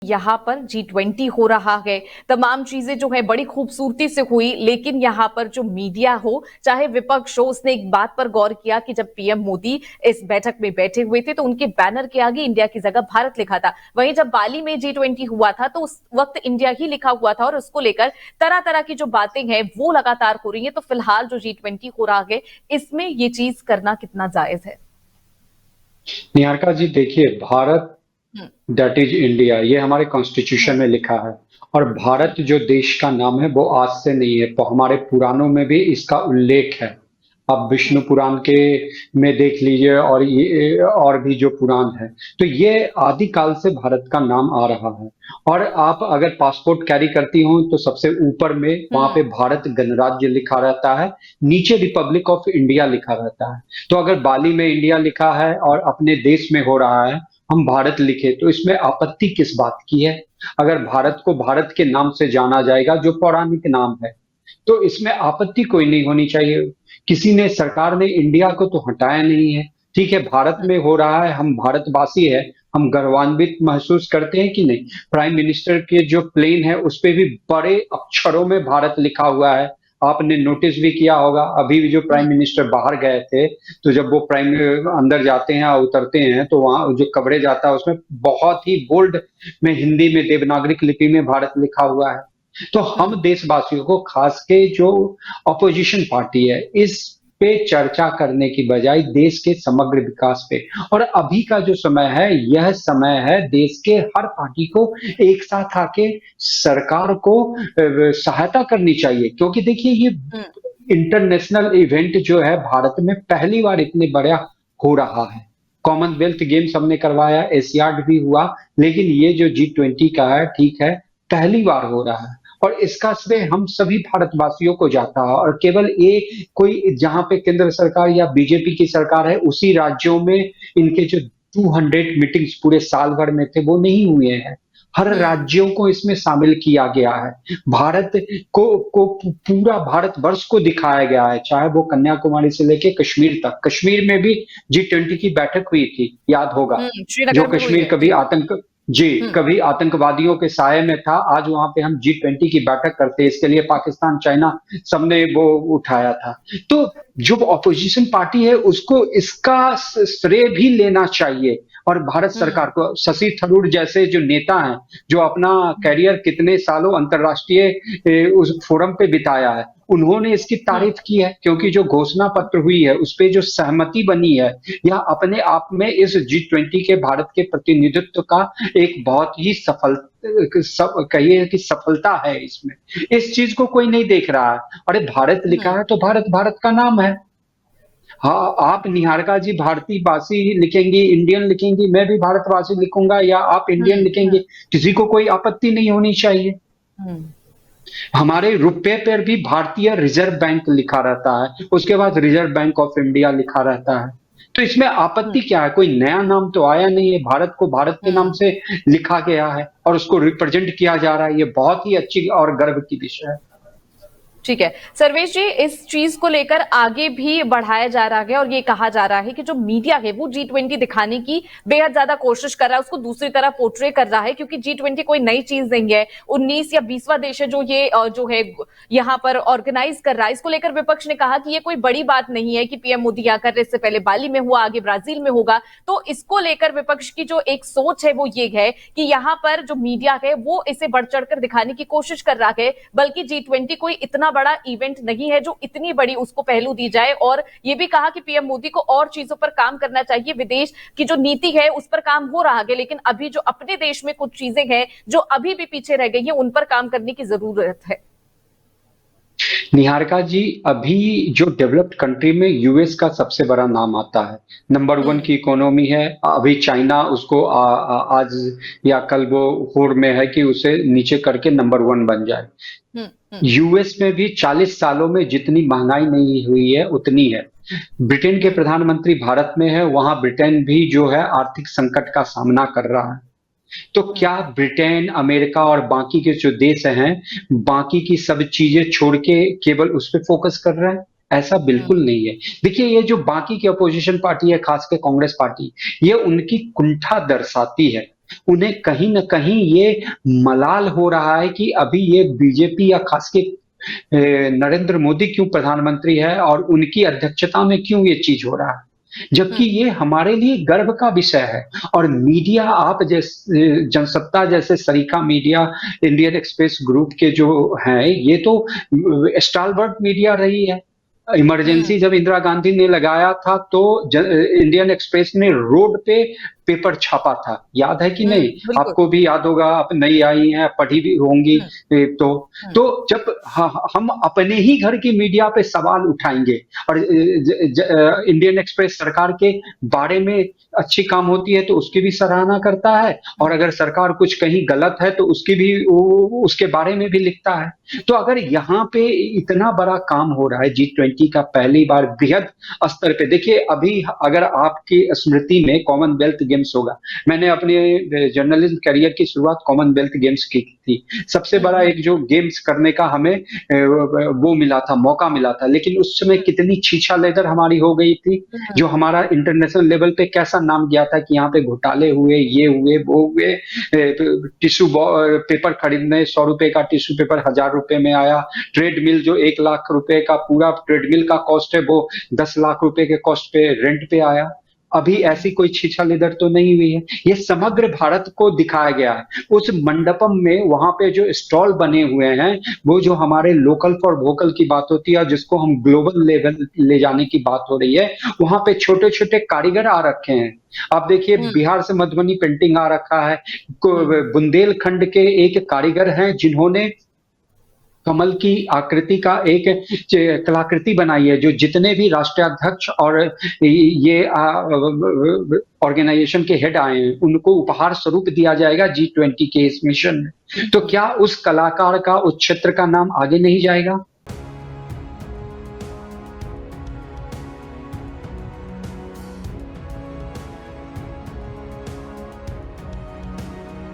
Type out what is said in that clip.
यहाँ पर G20 हो रहा है, तमाम चीजें जो है बड़ी खूबसूरती से हुई, लेकिन यहाँ पर जो मीडिया हो चाहे विपक्ष हो, उसने एक बात पर गौर किया कि जब पीएम मोदी इस बैठक में बैठे हुए थे तो उनके बैनर के आगे इंडिया की जगह भारत लिखा था। वहीं जब बाली में G20 हुआ था तो उस वक्त इंडिया ही लिखा हुआ था और उसको लेकर तरह तरह की जो बातें हैं वो लगातार हो रही है। तो फिलहाल जो G20 हो रहा है इसमें ये चीज करना कितना जायज है? निहारिका जी, देखिए, भारत हम्म। दैट इज इंडिया, ये हमारे कॉन्स्टिट्यूशन में लिखा है। और भारत जो देश का नाम है वो आज से नहीं है, हमारे पुराणों में भी इसका उल्लेख है। आप विष्णु पुराण के में देख लीजिए, और ये और भी जो पुराण है, तो ये आदिकाल से भारत का नाम आ रहा है। और आप अगर पासपोर्ट कैरी करती हो तो सबसे ऊपर में वहां पे भारत गणराज्य लिखा रहता है, नीचे रिपब्लिक ऑफ इंडिया लिखा रहता है। तो अगर बाली में इंडिया लिखा है और अपने देश में हो रहा है हम भारत लिखे, तो इसमें आपत्ति किस बात की है? अगर भारत को भारत के नाम से जाना जाएगा जो पौराणिक नाम है, तो इसमें आपत्ति कोई नहीं होनी चाहिए। किसी ने, सरकार ने इंडिया को तो हटाया नहीं है। ठीक है, भारत में हो रहा है, हम भारतवासी है, हम गर्वान्वित महसूस करते हैं कि नहीं? प्राइम मिनिस्टर के जो प्लेन है उस पे भी बड़े अक्षरों में भारत लिखा हुआ है। आपने नोटिस भी किया होगा, अभी भी जो प्राइम मिनिस्टर बाहर गए थे, तो जब वो प्राइम अंदर जाते हैं और उतरते हैं तो वहां जो कवरेज आता है उसमें बहुत ही बोल्ड में हिंदी में देवनागरिक लिपि में भारत लिखा हुआ है। तो हम देशवासियों को, खास के जो अपोजिशन पार्टी है, इस पे चर्चा करने की बजाय देश के समग्र विकास पे, और अभी का जो समय है यह समय है देश के हर पार्टी को एक साथ आके सरकार को सहायता करनी चाहिए। क्योंकि देखिए, ये इंटरनेशनल इवेंट जो है भारत में पहली बार इतने बड़ा हो रहा है। कॉमनवेल्थ गेम्स हमने करवाया, एशियाड भी हुआ, लेकिन ये जो G20 का है, ठीक है, पहली बार हो रहा है। और इसका श्रेय हम सभी भारतवासियों को जाता है। और केवल ये कोई, जहां पे केंद्र सरकार या बीजेपी की सरकार है उसी राज्यों में इनके जो 200 मीटिंग्स पूरे साल भर में थे वो नहीं हुए हैं। हर राज्यों को इसमें शामिल किया गया है। भारत को पूरा भारतवर्ष को दिखाया गया है, चाहे वो कन्याकुमारी से लेके कश्मीर तक। कश्मीर में भी G20 की बैठक हुई थी, याद होगा। जो श्रीनगर में हुई कश्मीर है कभी कभी आतंकवादियों के साये में था, आज वहां पे हम G20 की बैठक करते हैं। इसके लिए पाकिस्तान, चाइना सबने वो उठाया था। तो जो ऑपोजिशन पार्टी है उसको इसका श्रेय भी लेना चाहिए। और भारत सरकार को, शशि थरूर जैसे जो नेता हैं, जो अपना कैरियर कितने सालों अंतरराष्ट्रीय उस फोरम पे बिताया है, उन्होंने इसकी तारीफ की है। क्योंकि जो घोषणा पत्र हुई है उस पे जो सहमति बनी है, यह अपने आप में इस G20 के भारत के प्रतिनिधित्व का एक बहुत ही कहिए कि सफलता है इसमें। इस चीज को कोई नहीं देख रहा है। अरे, भारत लिखा है तो भारत भारत का नाम है। हाँ, आप निहारिका जी भारतीय वासी लिखेंगी, इंडियन लिखेंगी, मैं भी भारतवासी लिखूंगा, या आप इंडियन लिखेंगे, किसी को कोई आपत्ति नहीं होनी चाहिए। हमारे रुपए पर भी भारतीय रिजर्व बैंक लिखा रहता है, उसके बाद रिजर्व बैंक ऑफ इंडिया लिखा रहता है। तो इसमें आपत्ति क्या है? कोई नया नाम तो आया नहीं है, भारत को भारत के नाम से लिखा गया है और उसको रिप्रेजेंट किया जा रहा है। ये बहुत ही अच्छी और गर्व की विषय है। ठीक है सर्वेश जी, इस चीज को लेकर आगे भी बढ़ाया जा रहा है और ये कहा जा रहा है कि जो मीडिया है वो G20 दिखाने की बेहद ज्यादा कोशिश कर रहा है, उसको दूसरी तरफ पोर्ट्रे कर रहा है, क्योंकि G20 कोई नई चीज नहीं है। 19 या 20वां देश है जो ये जो है यहाँ पर ऑर्गेनाइज कर रहा है। इसको लेकर विपक्ष ने कहा कि ये कोई बड़ी बात नहीं है कि पीएम मोदी यहाँ कर रहे, इससे पहले बाली में हुआ, आगे ब्राजील में होगा। तो इसको लेकर विपक्ष की जो एक सोच है वो ये है कि यहाँ पर जो मीडिया है वो इसे बढ़ चढ़कर दिखाने की कोशिश कर रहा है, बल्कि G20 कोई इतना बड़ा इवेंट नहीं है जो इतनी बड़ी उसको पहलू दी जाए। और ये भी कहा कि पीएम मोदी को और चीजों पर काम करना चाहिए, विदेश की जो नीति है उस पर काम हो रहा है, लेकिन अभी जो अपने देश में कुछ चीजें हैं जो अभी भी पीछे रह गई हैं उन पर काम करने की जरूरत है। निहारिका जी, अभी जो डेवलप्ड कंट्री में यूएस का सबसे बड़ा नाम आता है, नंबर 1 की इकोनॉमी है। अभी चाइना उसको आज या कल वो होड़ में है कि उसे नीचे करके नंबर 1 बन जाए। यूएस में भी 40 सालों में जितनी महंगाई नहीं हुई है उतनी है। ब्रिटेन के प्रधानमंत्री भारत में है, वहां ब्रिटेन भी जो है आर्थिक संकट का सामना कर रहा है। तो क्या ब्रिटेन, अमेरिका और बाकी के जो देश हैं, बाकी की सब चीजें छोड़ के केवल उस पर फोकस कर रहे हैं? ऐसा बिल्कुल नहीं है। देखिए, ये जो बाकी की अपोजिशन पार्टी है, खासकर कांग्रेस पार्टी, ये उनकी कुंठा दर्शाती है। उन्हें कहीं न कहीं ये मलाल हो रहा है कि अभी ये बीजेपी या खास के नरेंद्र मोदी क्यों प्रधानमंत्री है और उनकी अध्यक्षता में क्यों ये चीज़ हो रहा है। जबकि ये हमारे लिए गर्व का विषय है और मीडिया आप जैसे जनसत्ता जैसे सरीखा मीडिया, इंडियन एक्सप्रेस ग्रुप के जो हैं, ये तो स्टालवर्ट मीडिया रही है। इमरजेंसी जब इंदिरा गांधी ने लगाया था तो इंडियन एक्सप्रेस ने रोड पे पेपर छापा था, याद है कि नहीं? बिल्कुल। आपको भी याद होगा, आप नई आई हैं, पढ़ी भी होंगी। तो जब हम अपने ही घर की मीडिया पे सवाल उठाएंगे और इंडियन एक्सप्रेस सरकार के बारे में अच्छी काम होती है तो उसकी भी सराहना करता है और अगर सरकार कुछ कहीं गलत है तो उसकी भी उसके बारे में भी लिखता है। तो अगर यहाँ पे इतना बड़ा काम हो रहा है G20 का पहली बार बृहद स्तर पे, देखिए अभी अगर आपकी स्मृति में कॉमनवेल्थ गेम्स होगा, मैंने अपने जर्नलिज्म करियर की शुरुआत कॉमनवेल्थ गेम्स की थी। सबसे बड़ा एक जो गेम्स करने का हमें वो मिला था, मौका मिला था, लेकिन उस समय कितनी छीछा लेदर हमारी हो गई थी, जो हमारा इंटरनेशनल लेवल पे कैसा नाम गया था कि यहाँ पे घोटाले हुए, ये हुए, वो हुए। टिश्यू पेपर खरीदने 100 रुपए का टिश्यू पेपर 1000 रुपए में आया। ट्रेडमिल जो 1 लाख रुपए का पूरा ट्रेडमिल का कॉस्ट है वो 10 लाख रुपए के कॉस्ट पे रेंट पे आया। अभी ऐसी कोई छीछा-लेदर तो नहीं हुई है। ये समग्र भारत को दिखाया गया है। उस मंडपम में वहाँ पे जो स्टॉल बने हुए हैं, वो जो हमारे लोकल फॉर वोकल की बात होती है, जिसको हम ग्लोबल लेवल ले जाने की बात हो रही है, वहाँ पे छोटे-छोटे कारीगर आ रखे हैं। आप देखिए बिहार से मधुबनी पेंटिंग आ रखा है। बुंदेलखंड के एक कारीगर हैं जिन्होंने कमल की आकृति का एक कलाकृति बनाई है, जो जितने भी राष्ट्राध्यक्ष और ये ऑर्गेनाइजेशन के हेड आए हैं, उनको उपहार स्वरूप दिया जाएगा G20 के इस मिशन में। तो क्या उस कलाकार का, उस क्षेत्र का नाम आगे नहीं जाएगा?